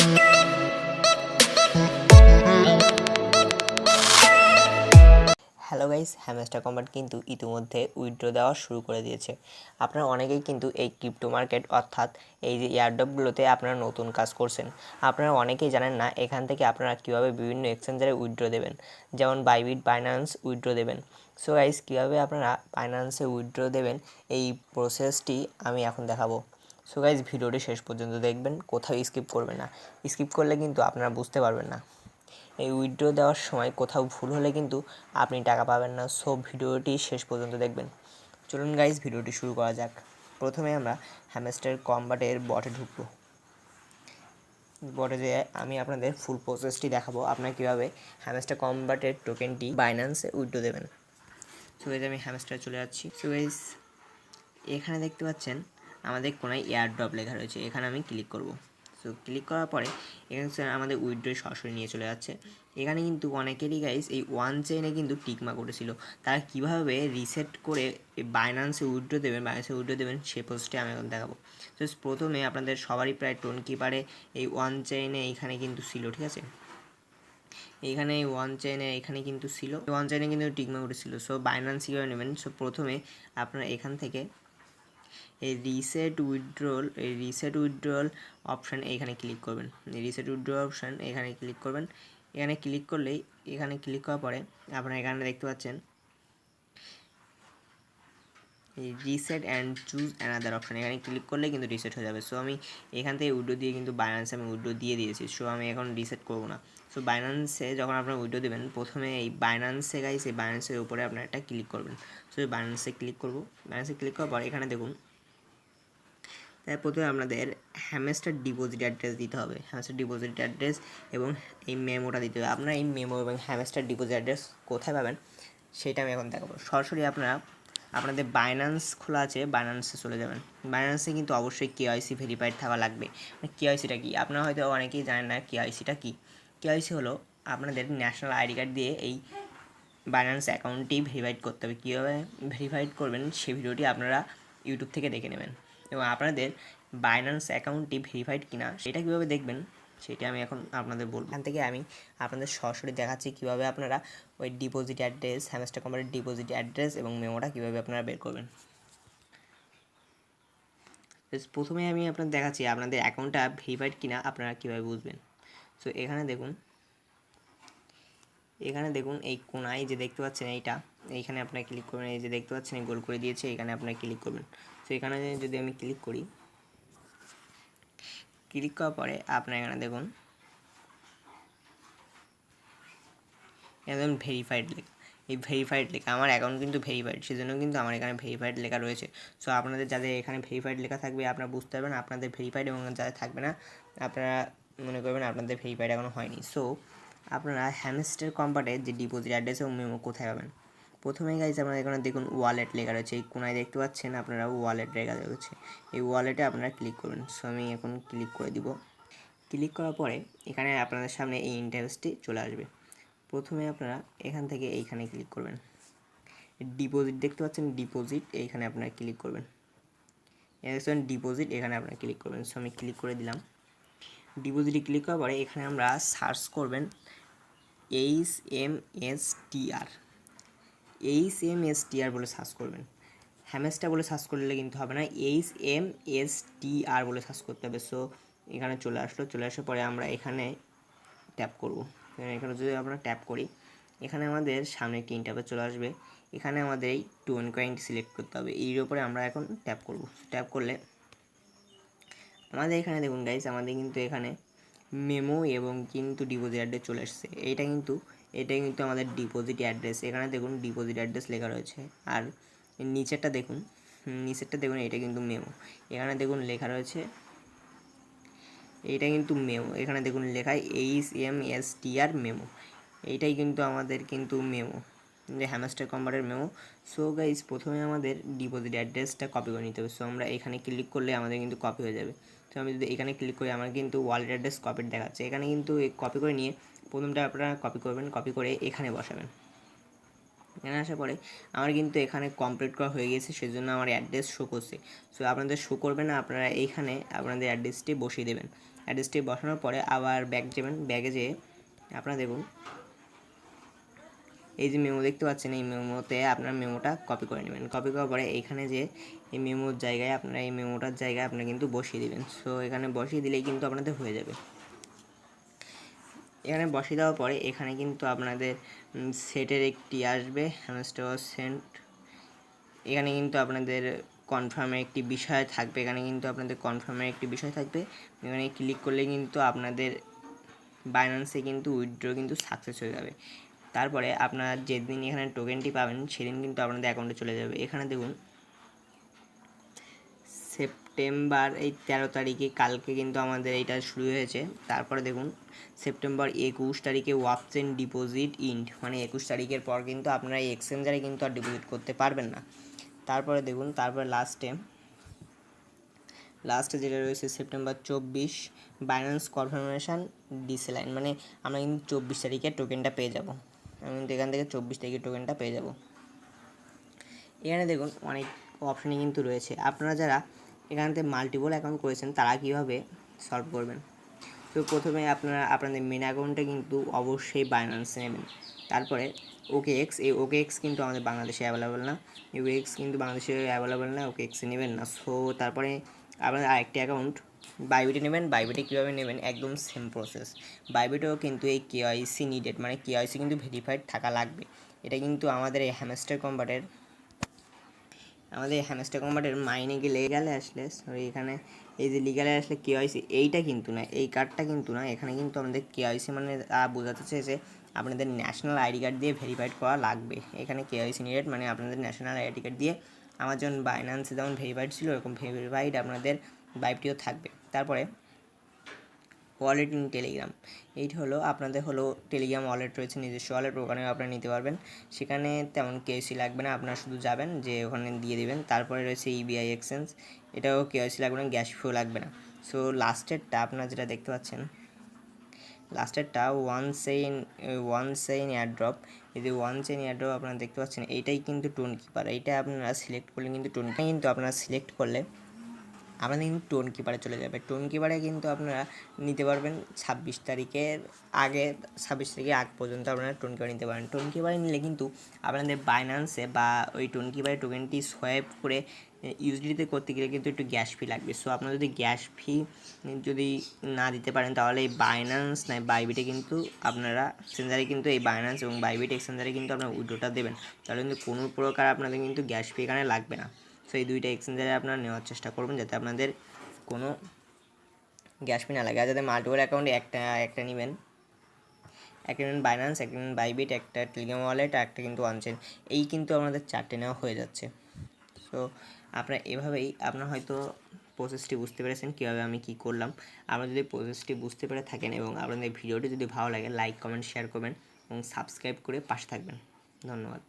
Hello guys, hamster combat কিন্তু ইতিমধ্যে withdraw দেওয়া শুরু করে দিয়েছে। আপনারা অনেকেই কিন্তু এই ক্রিপ্টো মার্কেট অর্থাৎ এই যে এয়ারড্রপগুলোতে আপনারা নতুন কাজ করছেন। আপনারা অনেকেই জানেন না এখান থেকে আপনারা কীভাবে বিভিন্ন এক্সচেঞ্জারে উইথড্র দেবেন, যেমন বাইবিট, বাইন্যান্স উইথড্র দেবেন। সো গাইস, কীভাবে আপনারা বাইন্যান্সে উইথড্র দেবেন এই প্রসেসটি আমি এখন দেখাবো। সো গাইস, ভিডিওটি শেষ পর্যন্ত দেখবেন, কোথাও স্কিপ করবেন না। স্কিপ করলে কিন্তু আপনারা বুঝতে পারবেন না। এই উইথড্র দেওয়ার সময় কোথাও ভুল হলে কিন্তু আপনি টাকা পাবেন না। সো ভিডিওটি শেষ পর্যন্ত দেখবেন। চলুন গাইজ, ভিডিওটি শুরু করা যাক। প্রথমে আমরা হ্যামস্টার কম্বাটের বটে ঢুকব। বটে যেয়ে আমি আপনাদের ফুল প্রসেসটি দেখাবো, আপনারা কীভাবে হ্যামস্টার কম্বাটের টোকেনটি বাইন্যান্সে উইথড্র দেবেন। সো গাইজ, আমি হ্যামস্টার চলে যাচ্ছি। সো গাইজ, এখানে দেখতে পাচ্ছেন আমাদের কোনায় এয়ারড্রপ লেখা রয়েছে, এখানে আমি ক্লিক করব। সো ক্লিক করার পরে এখানে আমাদের উইথড্র সরাসরি নিয়ে চলে যাচ্ছে। এখানে কিন্তু অনেকেরই গাইস এই ওয়ান চেইনে কিন্তু টিকমা করেছিল, তারা কীভাবে রিসেট করে বাইন্যান্সে উইথড্র দেবেন, সে প্রসেসটি আমি এখন দেখাবো। তো প্রথমে আপনাদের সবারই প্রায় টোন কিপারে এই ওয়ান চেইনে এইখানে কিন্তু ছিল, ঠিক আছে। এইখানে এই ওয়ান চেইনে এখানে কিন্তু ছিল, ওয়ান চেইনে কিন্তু টিকমা করেছিল। সো বাইন্যান্স কীভাবে নেবেন, সো প্রথমে আপনারা এখান থেকে এই রিসেট উইথড্রল অপশান এখানে ক্লিক করবেন। রিসেট উইথড্রল অপশান এখানে ক্লিক করবেন। এখানে ক্লিক করলেই, এখানে ক্লিক করার পরে আপনারা এখানে দেখতে পাচ্ছেন এই reset and choose another option, এখানে ক্লিক করলে কিন্তু রিসেট হয়ে যাবে। সো আমি এখান থেকে উইথড্র দিয়ে কিন্তু বাইন্যান্সে আমি উইথড্র দিয়ে দিয়েছি। সো আমি এখন রিসেট করবো না। সো বাইন্যান্সে যখন আপনারা উইথড্র দেবেন, প্রথমে এই বাইন্যান্সে গাইস, এই বাইন্যান্সের উপরে আপনারা একটা ক্লিক করবেন। সো বাইন্যান্সে ক্লিক করবো। বাইন্যান্সে ক্লিক করার পর এখানে দেখুন, তাই প্রথমে আপনাদের হ্যামস্টার ডিপোজিট অ্যাড্রেস দিতে হবে, হ্যামস্টার ডিপোজিট অ্যাড্রেস এবং এই মেমোটা দিতে হবে। আপনারা এই মেমো এবং হ্যামস্টার ডিপোজিট অ্যাড্রেস কোথায় পাবেন সেটা আমি এখন দেখাবো। সরাসরি আপনারা আপনাদের বাইন্যান্স খোলা আছে, বাইন্যান্সে চলে যাবেন। বাইন্যান্সে কিন্তু অবশ্যই কেওয়াইসি ভেরিফাইড থাকা লাগবে। কেওয়াইসিটা কি আপনারা হয়তো অনেকেই জানেন না। কেওয়াইসিটা কি? কেওয়াইসি হলো আপনাদের ন্যাশনাল আইডি কার্ড দিয়ে এই বাইন্যান্স অ্যাকাউন্টটি ভেরিফাইড করতে হবে। কীভাবে ভেরিফাইড করবেন সেই ভিডিওটি আপনারা ইউটিউব থেকে দেখে নেবেন, এবং আপনাদের বাইন্যান্স অ্যাকাউন্টটি ভেরিফাইড কিনা সেটা কীভাবে দেখবেন সেটা আমি এখন আপনাদের বলব। এখান থেকে আমি আপনাদের সরাসরি দেখাচ্ছি কীভাবে আপনারা ওই ডিপোজিট অ্যাড্রেস, হ্যামস্টার কম্বাটের ডিপোজিট অ্যাড্রেস এবং মেমোটা কীভাবে আপনারা বের করবেন। প্রথমে আমি আপনাদের দেখাচ্ছি আপনাদের অ্যাকাউন্টটা ভেরিফাইড কিনা আপনারা কীভাবে বুঝবেন। সো এখানে দেখুন এই কোনায় যে দেখতে পাচ্ছেন এইখানে আপনারা ক্লিক করবেন। এই যে দেখতে পাচ্ছেন এই গোল করে দিয়েছে, এখানে আপনারা ক্লিক করবেন। সো এখানে যদি আমি ক্লিক করি, ক্লিক করার পরে আপনারা এখানে দেখুন একদম ভেরিফাইড লেখা, এই ভেরিফাইড লেখা আমার অ্যাকাউন্ট কিন্তু ভেরিফাইড, সেজন্য কিন্তু আমার এখানে ভেরিফাইড লেখা রয়েছে। সো আপনাদের যাদের এখানে ভেরিফাইড লেখা থাকবে আপনারা বুঝতে পারবেন আপনাদের ভেরিফাইড, এবং যাদের থাকবে না আপনারা মনে করবেন আপনাদের ভেরিফাইড এখনও হয়নি। সো আপনারা হ্যামস্টার কম্বাটের যে ডিপোজিট অ্যাড্রেস এবং মেমো কোথায় পাবেন, প্রথমে গাইজ আপনারা এখানে দেখুন ওয়ালেট লেখা রয়েছে, এই কোনায় দেখতে পাচ্ছেন আপনারা ওয়ালেট লেখা রয়েছে, এই ওয়ালেটে আপনারা ক্লিক করবেন। সো আমি এখন ক্লিক করে দিব। ক্লিক করার পরে এখানে আপনাদের সামনে এই ইন্টারফেসটি চলে আসবে। প্রথমে আপনারা এখান থেকে এইখানে ক্লিক করবেন। ডিপোজিট দেখতে পাচ্ছেন, ডিপোজিট এইখানে আপনারা ক্লিক করবেন। ডিপোজিট এখানে আপনারা ক্লিক করবেন। সো আমি ক্লিক করে দিলাম। ডিপোজিটে ক্লিক করার পরে এখানে আমরা সার্চ করবেন HMSTR বলে সার্চ করবেন। হ্যামস্টার বলে সার্চ করলে কিন্তু হবে না, HMSTR বলে সার্চ করতে হবে। সো এখানে চলে আসলো। চলে আসার পরে আমরা এখানে ট্যাপ করব। এখানে যদি আমরা ট্যাপ করি, এখানে আমাদের সামনে একটি ইন্টারফেস চলে আসবে। এখানে আমাদের এই টোন কয়েনটি সিলেক্ট করতে হবে, এর উপরে আমরা এখন ট্যাপ করব। ট্যাপ করলে আমাদের এখানে দেখুন গাইস, আমাদের কিন্তু এখানে মেমো এবং কিন্তু ডিপোজিট অ্যাড্রেস চলে এসেছে। এটা কিন্তু আমাদের ডিপোজিট অ্যাড্রেস। এখানে দেখুন ডিপোজিট অ্যাড্রেস লেখা রয়েছে, আর নিচেরটা দেখুন এটা কিন্তু মেমো। এখানে দেখুন লেখা রয়েছে, এইটা কিন্তু মেমো। এখানে দেখুন লেখায় HMSTR মেমো, এইটাই কিন্তু আমাদের কিন্তু মেমো, যে হ্যামস্টার কম্বাটের মেমো। সো গাইস, প্রথমে আমাদের ডিপোজিট অ্যাড্রেসটা কপি করে নিতে হবে। সো আমরা এখানে ক্লিক করলে আমাদের কিন্তু কপি হয়ে যাবে। তো আমি যদি এখানে ক্লিক করি, আমার কিন্তু ওয়ালেট অ্যাড্রেস কপির দেখাচ্ছে। এখানে কিন্তু কপি করে নিয়ে প্রথমটা আপনারা কপি করবেন, কপি করে এখানে বসাবেন। এখানে আসার পরে আমার কিন্তু এখানে কমপ্লিট করা হয়ে গেছে, সেজন্য আমার অ্যাড্রেস শো করছে। সো আপনাদের শো করবে না, আপনারা এইখানে আপনাদের অ্যাড্রেসটি বসিয়ে দেবেন। অ্যাড্রেসটি বসানোর পরে আবার ব্যাক যাবেন, ব্যাগে যেয়ে আপনারা দেখুন এই যে মেমো দেখতে পাচ্ছেন, এই মেমোতে আপনার মেমোটা কপি করে নেবেন। কপি করার পরে এইখানে যে এই মেমোর জায়গায় আপনারা এই মেমোটার জায়গায় আপনারা কিন্তু বসিয়ে দিবেন। সো এখানে বসিয়ে দিলেই কিন্তু আপনাদের হয়ে যাবে। এখানে বসিয়ে দেওয়ার পরে এখানে কিন্তু আপনাদের সেটের একটি আসবে, হ্যামস্টার সেন্ট। এখানে কিন্তু আপনাদের কনফার্মের একটি বিষয় থাকবে, এখানে ক্লিক করলে কিন্তু আপনাদের বাইন্যান্সে কিন্তু উইথড্র কিন্তু সাকসেস হয়ে যাবে। তারপরে আপনারা যেদিন এখানে টোকেনটি পাবেন সেদিন কিন্তু আপনাদের অ্যাকাউন্টে চলে যাবে। এখানে দেখুন সেপ্টেম্বর এই 13 তারিখে, কালকে কিন্তু আমাদের এইটা শুরু হয়েছে। তারপরে দেখুন সেপ্টেম্বর 21 তারিখে ওয়াপচেন ডিপোজিট ইন্ড, মানে 21 তারিখের পর কিন্তু আপনারা এই এক্সচেঞ্জারে কিন্তু আর ডিপোজিট করতে পারবেন না। তারপরে দেখুন তারপরে লাস্টে যেটা রয়েছে সেপ্টেম্বর 24 বাইন্যান্স কনফার্মেশন ডিসলাইন, মানে আমরা কিন্তু 24 তারিখে টোকেনটা পেয়ে যাব। আমি কিন্তু এখান থেকে 24 তারিখে টোকেনটা পেয়ে যাব। এখানে দেখুন অনেক অপশানই কিন্তু রয়েছে। আপনারা যারা এখান থেকে মাল্টিপল অ্যাকাউন্ট করেছেন তারা কীভাবে সলভ করবেন। তো প্রথমে আপনারা আপনাদের মেন অ্যাকাউন্টে কিন্তু অবশ্যই বাইন্যান্সে নেবেন। তারপরে OKX, এই OKX কিন্তু আমাদের বাংলাদেশে অ্যাভেলেবেল না, OKX কিন্তু বাংলাদেশে অ্যাভেলেবেল না, OKX-এ নেবেন না। সো তারপরে আপনাদের আরেকটি অ্যাকাউন্ট বাইবিটে নেবেন। বাইবিটে কীভাবে নেবেন, একদম সেম প্রসেস। বাইবিটেও কিন্তু এই KYC নিডেড, মানে KYC কিন্তু ভেরিফাইড থাকা লাগবে। এটা কিন্তু আমাদের এই হ্যামস্টার কম্বাটের মাইনে গেলে আসলে এখানে এই যে লিগালে আসলে KYC এইটা কিন্তু না, এই কার্ডটা কিন্তু না, এখানে কিন্তু আমাদের KYC মানে বোঝাতে চেয়েছে আপনাদের ন্যাশনাল আইডি কার্ড দিয়ে ভেরিফাইড করা লাগবে। এখানে KYC নিডেড মানে আপনাদের ন্যাশনাল আইডি কার্ড দিয়ে, আমার যেমন বাইন্যান্সে যেমন ভেরিফাইড ছিল এরকম ভেরিফাইড আপনাদের বাইকটিও থাকবে। তারপরে ওয়ালেট ইন টেলিগ্রাম, এইটি হলো আপনাদের টেলিগ্রাম ওয়ালেট রয়েছে, নিজস্ব ওয়ালেট, ওখানেও আপনারা নিতে পারবেন। সেখানে তেমন KYC লাগবে না, আপনারা শুধু যাবেন যে ওখানে দিয়ে দেবেন। তারপরে রয়েছে EBI এক্সচেঞ্জ, এটাও KYC লাগবে না, গ্যাস ফিও লাগবে না। সো লাস্টেরটা আপনারা যেটা দেখতে পাচ্ছেন, ওয়ান চেইন এয়ারড্রপ, এই যে ওয়ান চেইন এয়ারড্রপ আপনারা দেখতে পাচ্ছেন, এইটাই কিন্তু টোন কিপার। এইটা আপনারা সিলেক্ট করলে আপনাদের কিন্তু টোন কিপারে চলে যাবে। টোন কিপারে কিন্তু আপনারা নিতে পারবেন 26 তারিখের আগে, 26 তারিখের আগ পর্যন্ত আপনারা টোন কিপার নিতে পারেন। টোন কিপারে নিলে কিন্তু আপনাদের বাইন্যান্সে বা ওই টোন কিপারে টোকেনটি সোয়াইপ করে ইউএসডিতে করতে গেলে কিন্তু একটু গ্যাস ফি লাগবে। সো আপনারা যদি গ্যাস ফি যদি না দিতে পারেন তাহলে এই বাইন্যান্স নাই বাইবিটে কিন্তু আপনারা এক্সচেঞ্জারে কিন্তু এই বাইন্যান্স এবং বাইবিট এক্সচেঞ্জারে কিন্তু আপনারা উইড্রোটা দেবেন, তাহলে কিন্তু কোনো প্রকার আপনাদের কিন্তু গ্যাস ফি এখানে লাগবে না। সো এই দুইটা এক্সচেঞ্জারে আপনারা নেওয়ার চেষ্টা করবেন যাতে আপনাদের কোনো গ্যাস ফি না লাগে। আর যাতে মাল্টিপল অ্যাকাউন্টে একটা নেবেন, একটা নেবেন বাইন্যান্স, একটা নেবেন বাইবিট, একটা টেলিগ্রাম ওয়ালেট, আর একটা কিন্তু অনচেন, এই কিন্তু আপনাদের 4টে নেওয়া হয়ে যাচ্ছে। সো আপনারা এভাবেই আপনারা হয়তো প্রসেসটি বুঝতে পেরেছেন কীভাবে আমি কী করলাম। আপনারা যদি প্রসেসটি বুঝতে পেরে থাকেন এবং আপনাদের ভিডিওটি যদি ভালো লাগে লাইক কমেন্ট শেয়ার করবেন এবং সাবস্ক্রাইব করে পাশে থাকবেন। ধন্যবাদ।